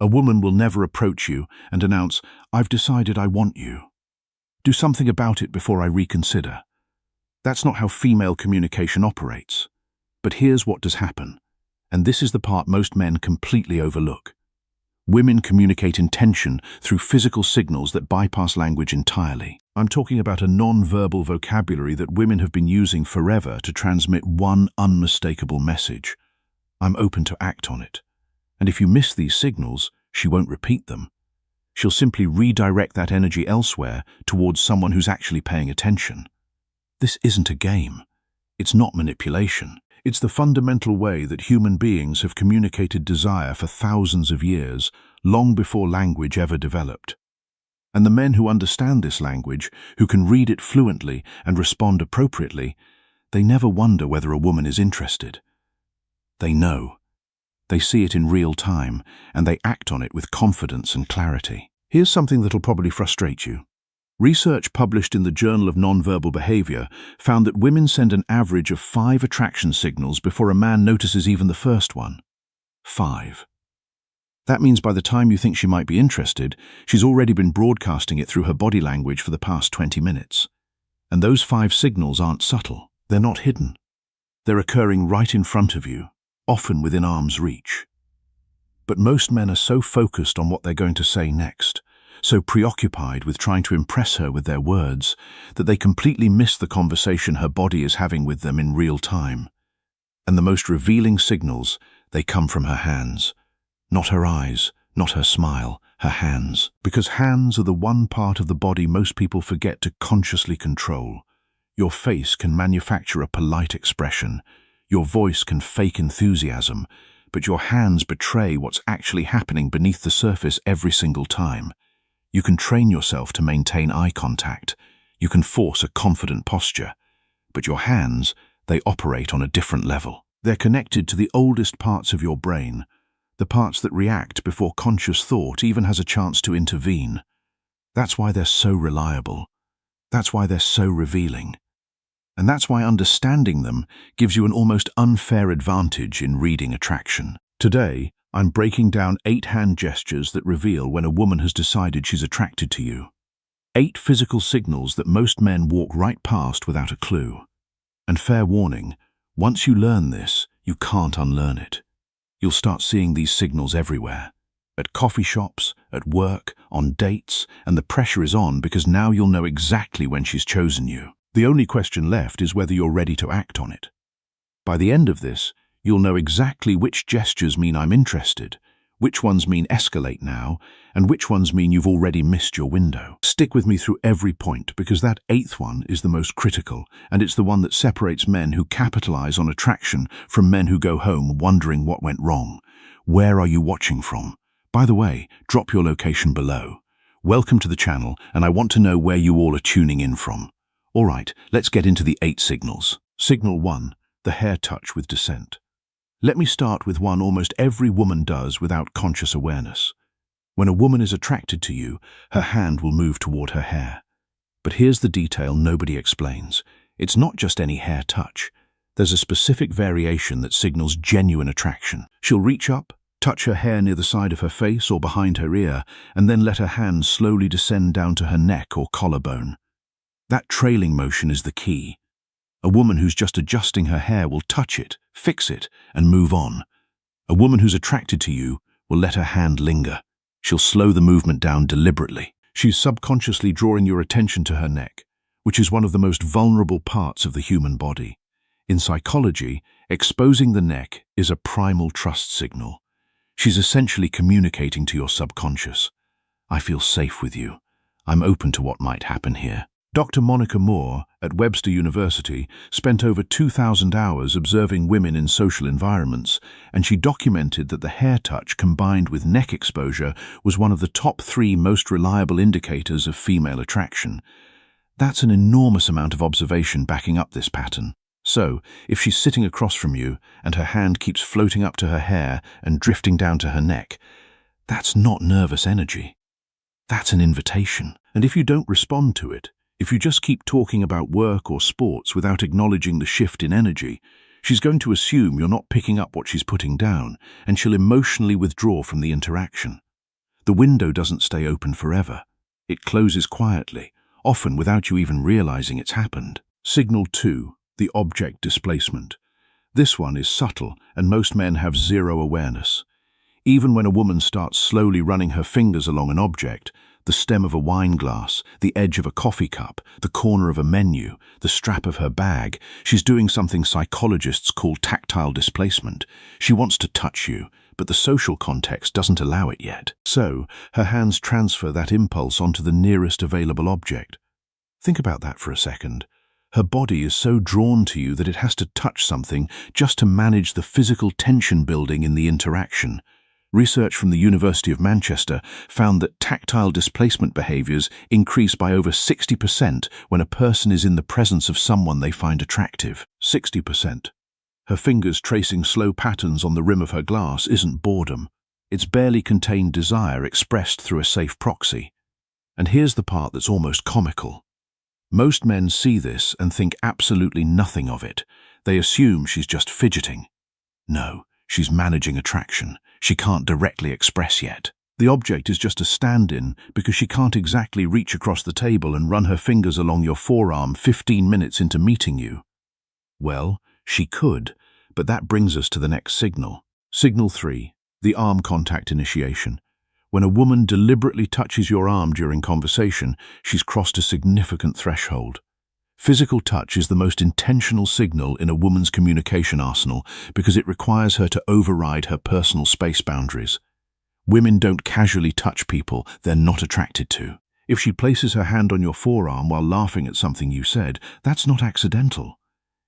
A woman will never approach you and announce, "I've decided I want you. Do something about it before I reconsider." That's not how female communication operates. But here's what does happen, and this is the part most men completely overlook. Women communicate intention through physical signals that bypass language entirely. I'm talking about a non-verbal vocabulary that women have been using forever to transmit one unmistakable message. I'm open to act on it. And if you miss these signals, she won't repeat them. She'll simply redirect that energy elsewhere towards someone who's actually paying attention. This isn't a game. It's not manipulation. It's the fundamental way that human beings have communicated desire for thousands of years, long before language ever developed. And the men who understand this language, who can read it fluently and respond appropriately, they never wonder whether a woman is interested. They know. They see it in real time, and they act on it with confidence and clarity. Here's something that'll probably frustrate you. Research published in the Journal of Nonverbal Behavior found that women send an average of 5 attraction signals before a man notices even the first one. 5. That means by the time you think she might be interested, she's already been broadcasting it through her body language for the past 20 minutes. And those 5 signals aren't subtle. They're not hidden. They're occurring right in front of you, often within arm's reach. But most men are so focused on what they're going to say next, so preoccupied with trying to impress her with their words, that they completely miss the conversation her body is having with them in real time. And the most revealing signals, they come from her hands. Not her eyes, not her smile, her hands. Because hands are the one part of the body most people forget to consciously control. Your face can manufacture a polite expression. Your voice can fake enthusiasm, but your hands betray what's actually happening beneath the surface every single time. You can train yourself to maintain eye contact. You can force a confident posture. But your hands, they operate on a different level. They're connected to the oldest parts of your brain, the parts that react before conscious thought even has a chance to intervene. That's why they're so reliable. That's why they're so revealing. And that's why understanding them gives you an almost unfair advantage in reading attraction. Today, I'm breaking down 8 hand gestures that reveal when a woman has decided she's attracted to you. 8 physical signals that most men walk right past without a clue. And fair warning, once you learn this, you can't unlearn it. You'll start seeing these signals everywhere. At coffee shops, at work, on dates, and the pressure is on because now you'll know exactly when she's chosen you. The only question left is whether you're ready to act on it. By the end of this, you'll know exactly which gestures mean I'm interested, which ones mean escalate now, and which ones mean you've already missed your window. Stick with me through every point because that 8th one is the most critical, and it's the one that separates men who capitalize on attraction from men who go home wondering what went wrong. Where are you watching from? By the way, drop your location below. Welcome to the channel, and I want to know where you all are tuning in from. All right, let's get into the 8 signals. Signal 1, the hair touch with dissent. Let me start with one almost every woman does without conscious awareness. When a woman is attracted to you, her hand will move toward her hair. But here's the detail nobody explains. It's not just any hair touch. There's a specific variation that signals genuine attraction. She'll reach up, touch her hair near the side of her face or behind her ear, and then let her hand slowly descend down to her neck or collarbone. That trailing motion is the key. A woman who's just adjusting her hair will touch it, fix it, and move on. A woman who's attracted to you will let her hand linger. She'll slow the movement down deliberately. She's subconsciously drawing your attention to her neck, which is one of the most vulnerable parts of the human body. In psychology, exposing the neck is a primal trust signal. She's essentially communicating to your subconscious. I feel safe with you. I'm open to what might happen here. Dr. Monica Moore at Webster University spent over 2,000 hours observing women in social environments, and she documented that the hair touch combined with neck exposure was one of the top 3 most reliable indicators of female attraction. That's an enormous amount of observation backing up this pattern. So, if she's sitting across from you and her hand keeps floating up to her hair and drifting down to her neck, that's not nervous energy. That's an invitation. And if you don't respond to it, if you just keep talking about work or sports without acknowledging the shift in energy, she's going to assume you're not picking up what she's putting down, and she'll emotionally withdraw from the interaction. The window doesn't stay open forever. It closes quietly, often without you even realizing it's happened. Signal 2, the object displacement. This one is subtle, and most men have zero awareness. Even when a woman starts slowly running her fingers along an object, the stem of a wine glass, the edge of a coffee cup, the corner of a menu, the strap of her bag, she's doing something psychologists call tactile displacement. She wants to touch you, but the social context doesn't allow it yet. So, her hands transfer that impulse onto the nearest available object. Think about that for a second. Her body is so drawn to you that it has to touch something just to manage the physical tension building in the interaction. Research from the University of Manchester found that tactile displacement behaviors increase by over 60% when a person is in the presence of someone they find attractive. 60%. Her fingers tracing slow patterns on the rim of her glass isn't boredom. It's barely contained desire expressed through a safe proxy. And here's the part that's almost comical. Most men see this and think absolutely nothing of it. They assume she's just fidgeting. No, she's managing attraction. She can't directly express yet. The object is just a stand-in because she can't exactly reach across the table and run her fingers along your forearm 15 minutes into meeting you. Well, she could, but that brings us to the next signal. Signal 3, the arm contact initiation. When a woman deliberately touches your arm during conversation, she's crossed a significant threshold. Physical touch is the most intentional signal in a woman's communication arsenal because it requires her to override her personal space boundaries. Women don't casually touch people they're not attracted to. If she places her hand on your forearm while laughing at something you said, that's not accidental.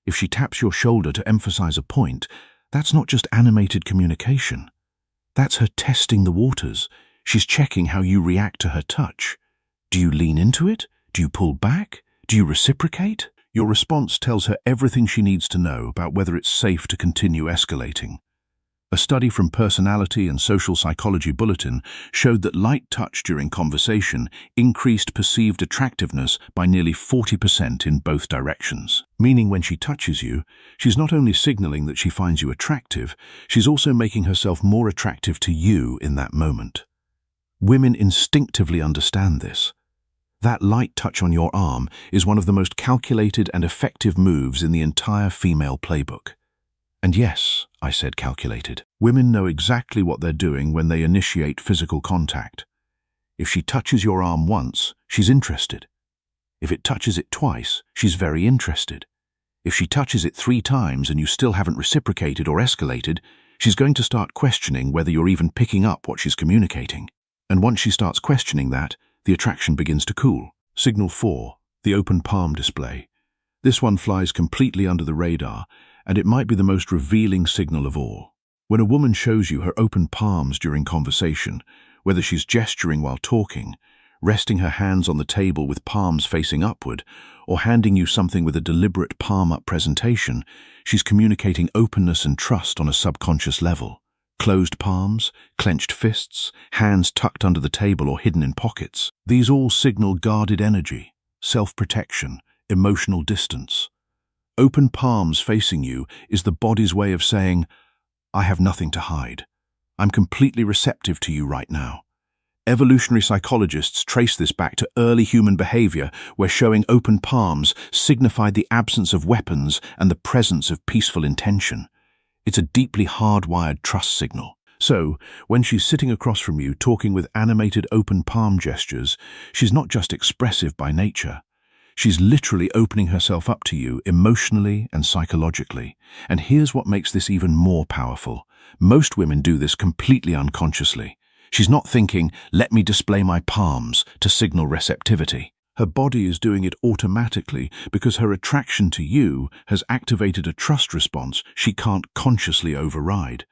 If she taps your shoulder to emphasize a point, that's not just animated communication. That's her testing the waters. She's checking how you react to her touch. Do you lean into it? Do you pull back? Do you reciprocate? Your response tells her everything she needs to know about whether it's safe to continue escalating. A study from Personality and Social Psychology Bulletin showed that light touch during conversation increased perceived attractiveness by nearly 40% in both directions. Meaning when she touches you, she's not only signaling that she finds you attractive, she's also making herself more attractive to you in that moment. Women instinctively understand this. That light touch on your arm is one of the most calculated and effective moves in the entire female playbook. And yes, I said calculated. Women know exactly what they're doing when they initiate physical contact. If she touches your arm once, she's interested. If it touches it twice, she's very interested. If she touches it 3 times and you still haven't reciprocated or escalated, she's going to start questioning whether you're even picking up what she's communicating. And once she starts questioning that, the attraction begins to cool. Signal 4, the open palm display. This one flies completely under the radar, and it might be the most revealing signal of all. When a woman shows you her open palms during conversation, whether she's gesturing while talking, resting her hands on the table with palms facing upward, or handing you something with a deliberate palm-up presentation, she's communicating openness and trust on a subconscious level. Closed palms, clenched fists, hands tucked under the table or hidden in pockets. These all signal guarded energy, self-protection, emotional distance. Open palms facing you is the body's way of saying, I have nothing to hide. I'm completely receptive to you right now. Evolutionary psychologists trace this back to early human behavior where showing open palms signified the absence of weapons and the presence of peaceful intention. It's a deeply hardwired trust signal. So, when she's sitting across from you talking with animated open palm gestures, she's not just expressive by nature. She's literally opening herself up to you emotionally and psychologically. And here's what makes this even more powerful. Most women do this completely unconsciously. She's not thinking, let me display my palms to signal receptivity. Her body is doing it automatically because her attraction to you has activated a trust response she can't consciously override.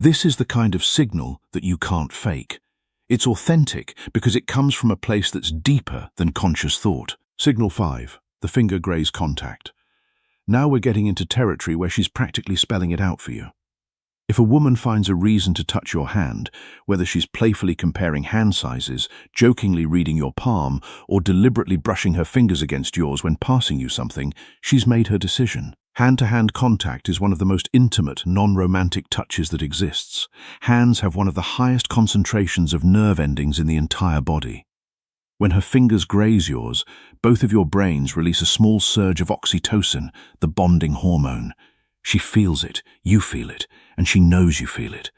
This is the kind of signal that you can't fake. It's authentic because it comes from a place that's deeper than conscious thought. Signal 5, the finger-graze contact. Now we're getting into territory where she's practically spelling it out for you. If a woman finds a reason to touch your hand, whether she's playfully comparing hand sizes, jokingly reading your palm, or deliberately brushing her fingers against yours when passing you something, she's made her decision. Hand-to-hand contact is one of the most intimate, non-romantic touches that exists. Hands have one of the highest concentrations of nerve endings in the entire body. When her fingers graze yours, both of your brains release a small surge of oxytocin, the bonding hormone. She feels it, you feel it, and she knows you feel it.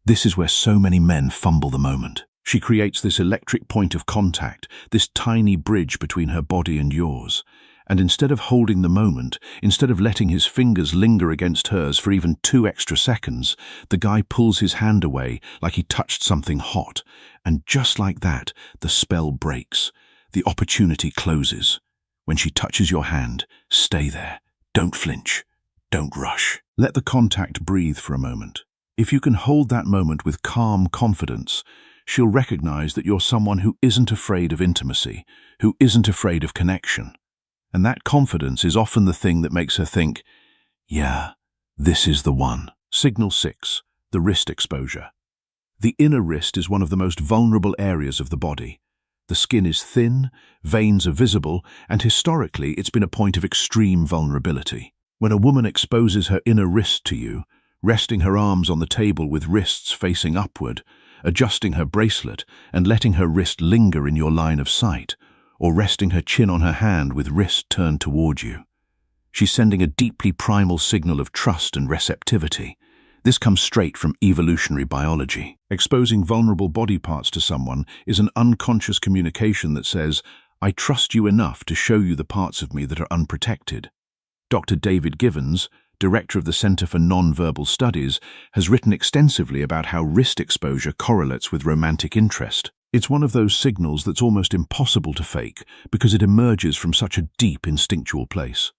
This is where so many men fumble the moment. She creates this electric point of contact, this tiny bridge between her body and yours. And instead of holding the moment, instead of letting his fingers linger against hers for even 2 extra seconds, the guy pulls his hand away like he touched something hot. And just like that, the spell breaks. The opportunity closes. When she touches your hand, stay there. Don't flinch. Don't rush. Let the contact breathe for a moment. If you can hold that moment with calm confidence, she'll recognize that you're someone who isn't afraid of intimacy, who isn't afraid of connection. And that confidence is often the thing that makes her think, yeah, this is the one. Signal 6, the wrist exposure. The inner wrist is one of the most vulnerable areas of the body. The skin is thin, veins are visible, and historically it's been a point of extreme vulnerability. When a woman exposes her inner wrist to you, resting her arms on the table with wrists facing upward, adjusting her bracelet and letting her wrist linger in your line of sight, or resting her chin on her hand with wrist turned toward you. She's sending a deeply primal signal of trust and receptivity. This comes straight from evolutionary biology. Exposing vulnerable body parts to someone is an unconscious communication that says, I trust you enough to show you the parts of me that are unprotected. Dr. David Givens, director of the Center for Nonverbal Studies, has written extensively about how wrist exposure correlates with romantic interest. It's one of those signals that's almost impossible to fake because it emerges from such a deep instinctual place.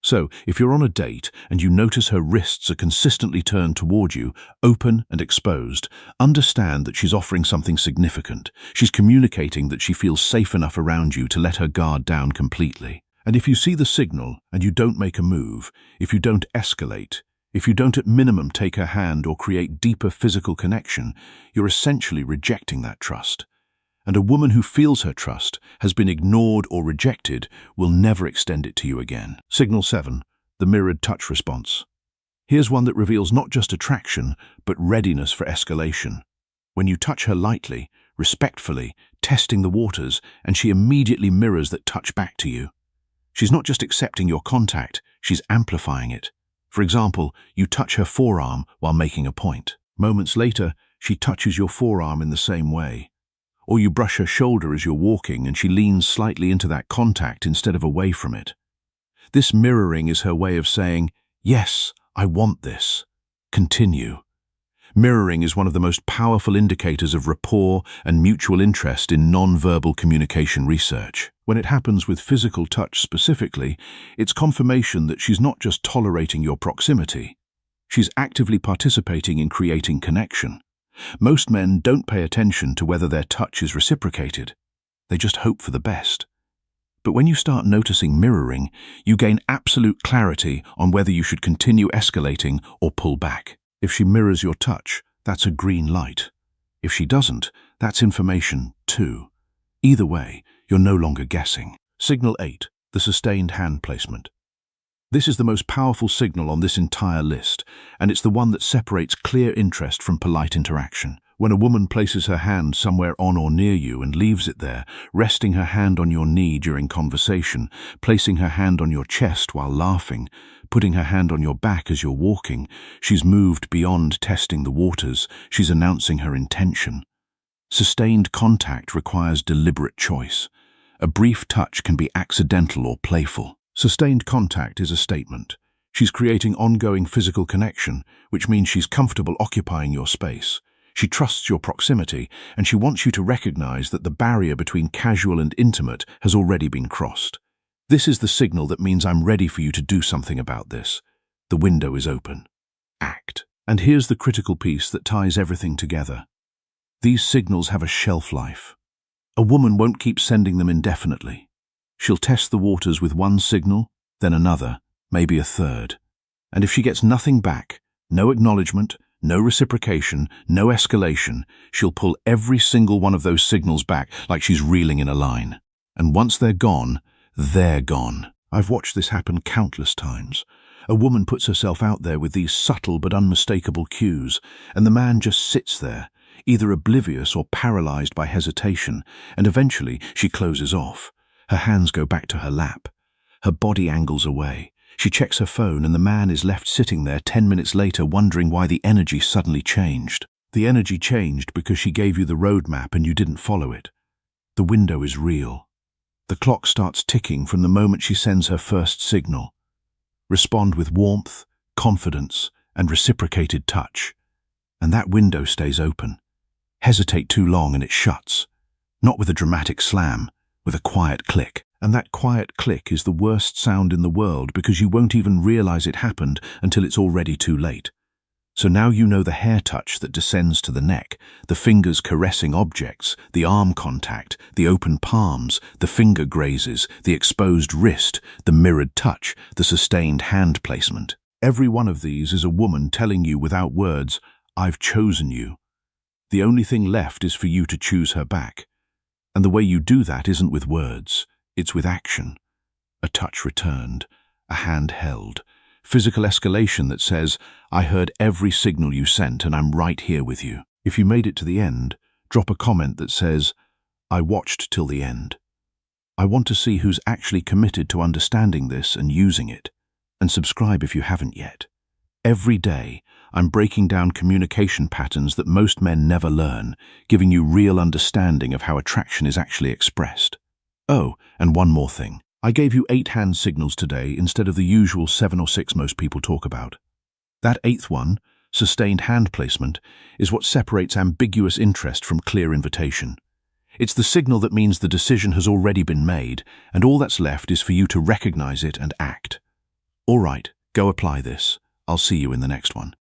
So, if you're on a date and you notice her wrists are consistently turned toward you, open and exposed, understand that she's offering something significant. She's communicating that she feels safe enough around you to let her guard down completely. And if you see the signal and you don't make a move, if you don't escalate, if you don't at minimum take her hand or create deeper physical connection, you're essentially rejecting that trust. And a woman who feels her trust has been ignored or rejected will never extend it to you again. Signal 7, the mirrored touch response. Here's one that reveals not just attraction, but readiness for escalation. When you touch her lightly, respectfully, testing the waters, and she immediately mirrors that touch back to you. She's not just accepting your contact, she's amplifying it. For example, you touch her forearm while making a point. Moments later, she touches your forearm in the same way. Or you brush her shoulder as you're walking and she leans slightly into that contact instead of away from it. This mirroring is her way of saying, yes, I want this. Continue. Mirroring is one of the most powerful indicators of rapport and mutual interest in non-verbal communication research. When it happens with physical touch specifically, it's confirmation that she's not just tolerating your proximity. She's actively participating in creating connection. Most men don't pay attention to whether their touch is reciprocated. They just hope for the best. But when you start noticing mirroring, you gain absolute clarity on whether you should continue escalating or pull back. If she mirrors your touch, that's a green light. If she doesn't, that's information too. Either way, you're no longer guessing. Signal 8, the sustained hand placement. This is the most powerful signal on this entire list, and it's the one that separates clear interest from polite interaction. When a woman places her hand somewhere on or near you and leaves it there, resting her hand on your knee during conversation, placing her hand on your chest while laughing, putting her hand on your back as you're walking, she's moved beyond testing the waters, she's announcing her intention. Sustained contact requires deliberate choice. A brief touch can be accidental or playful. Sustained contact is a statement. She's creating ongoing physical connection, which means she's comfortable occupying your space. She trusts your proximity, and she wants you to recognize that the barrier between casual and intimate has already been crossed. This is the signal that means I'm ready for you to do something about this. The window is open. Act. And here's the critical piece that ties everything together. These signals have a shelf life. A woman won't keep sending them indefinitely. She'll test the waters with one signal, then another, maybe a third. And if she gets nothing back, no acknowledgement, no reciprocation, no escalation, she'll pull every single one of those signals back like she's reeling in a line. And once they're gone, they're gone. I've watched this happen countless times. A woman puts herself out there with these subtle but unmistakable cues, and the man just sits there, either oblivious or paralyzed by hesitation, and eventually she closes off. Her hands go back to her lap. Her body angles away. She checks her phone, and the man is left sitting there 10 minutes later wondering why the energy suddenly changed. The energy changed because she gave you the roadmap and you didn't follow it. The window is real. The clock starts ticking from the moment she sends her first signal. Respond with warmth, confidence, and reciprocated touch. And that window stays open. Hesitate too long and it shuts. Not with a dramatic slam, with a quiet click. And that quiet click is the worst sound in the world because you won't even realize it happened until it's already too late. So now you know the hair touch that descends to the neck, the fingers caressing objects, the arm contact, the open palms, the finger grazes, the exposed wrist, the mirrored touch, the sustained hand placement. Every one of these is a woman telling you without words, "I've chosen you." The only thing left is for you to choose her back. And the way you do that isn't with words, it's with action. A touch returned, a hand held, physical escalation that says, "I heard every signal you sent and I'm right here with you." If you made it to the end, drop a comment that says, "I watched till the end." I want to see who's actually committed to understanding this and using it. And subscribe if you haven't yet. Every day, I'm breaking down communication patterns that most men never learn, giving you real understanding of how attraction is actually expressed. Oh, and one more thing. I gave you 8 hand signals today instead of the usual 7 or 6 most people talk about. That 8th one, sustained hand placement, is what separates ambiguous interest from clear invitation. It's the signal that means the decision has already been made, and all that's left is for you to recognize it and act. All right, go apply this. I'll see you in the next one.